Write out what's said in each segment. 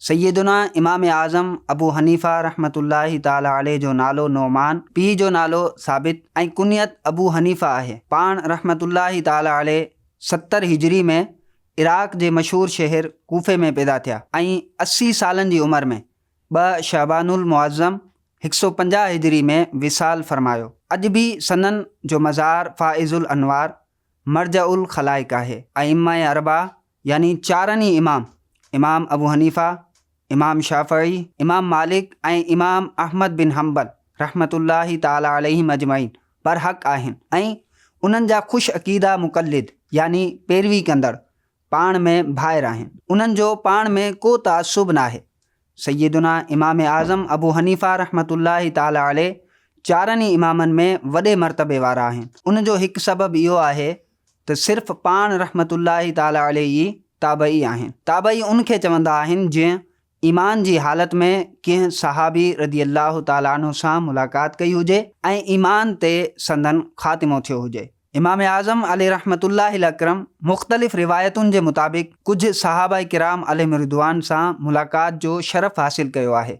सैयदुना इमाम आज़म अबू हनीफ़ा रहमतुल्लाहि ताला अलैह जो नालो नोमान, पीउ जो नालो साबित ऐं कुनियत अबू हनीफ़ा आहे। पाण रहमतुल्लाहि ताला अलैह 70 हिजरी में इराक़ जे मशहूर शहर कूफ़े में पैदा थिया ऐं 80 सालनि जी उमिरि में 2 शबानुल मुअज़्ज़म 150 हिजरी में विसाल फरमायो। अॼु बि सनन जो मज़ार फ़ाइज़ुल अनवार मरजउल ख़लाइक़ आहे। अइम्मा अरबा यानी चारनि ई इमाम अबू हनीफ़ा, इमाम शाफ़ई, इमाम मालिक ऐं इमाम अहमद बिन हम्बल रहमतुल्लाहि ताला अलैहिम अजमईन बरहक़ आहिनि ऐं उन्हनि जा ख़ुशि अक़ीदा मुक़ल्लिद यानी पैरवी कंदड़ पाण में भाइर आहिनि। उन्हनि जो पाण में को तासुब न आहे। सैयदुना इमाम आज़म अबू हनीफ़ा रहमतुल्लाहि ताला अलैह चारनि ई इमामनि में वॾे मर्तबे वारा आहिनि। उन जो हिकु सबबु इहो आहे त सिर्फ़ पाण रहमतुल्लाहि ताला अलैह ई ताबई आहिनि। ताबई उनखे चवंदा आहिनि जीअं ईमान जी हालत में कंहिं सहाबी रदी अल्लाह ताला अन्हु सां मुलाक़ात कई हुजे ऐं ईमान ते संदन ख़ातिमो थियो हुजे। इमाम आज़म अलैहि रहमतुल्लाहि अकरम मुख़्तलिफ़ रिवायतुनि जे मुताबिक़ कुझु सहाबा किराम अलैहिम रिदवान सां मुलाक़ात जो शरफ़ हासिल कयो आहे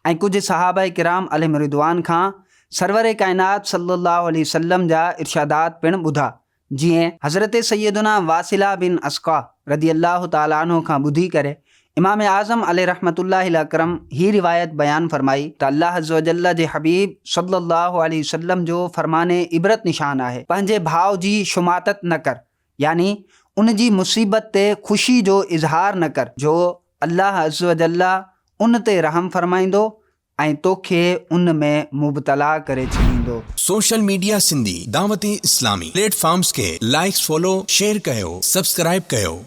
ऐं कुझु सहाबा किराम अलैहिम रिदवान खां सरवर कायनात सल्लल्लाहु अलैहि वसल्लम जा इरशादात पिणु ॿुधा। जीअं हज़रत सैयदुना वासिला बिन अस्क़ा रदी अल्लाह ताला अन्हु खां ॿुधी करे इमाम आज़म अलैहि रहमतुल्लाहि अकरम ही रिवायत बयान फरमाई त अल्लाह अज़्ज़ व जल्ल जे हबीब सल्लल्लाहु अलैहि वसल्लम जो फरमाने इबरत निशान आहे, पंहिंजे भाउ जी शुमातत न कर, यानी उन जी मुसीबत ते ख़ुशी जो इज़हार न कर, जो अल्लाह अज़्ज़ व जल्ल उन ते रहम फरमाईंदो ऐं तोखे उन में मुबतला करे छॾींदो। सोशल मीडिया सिंधी दावती इस्लामी प्लेटफॉर्म्स के लाइक्स फॉलो शेयर कयो, सब्सक्राइब कयो।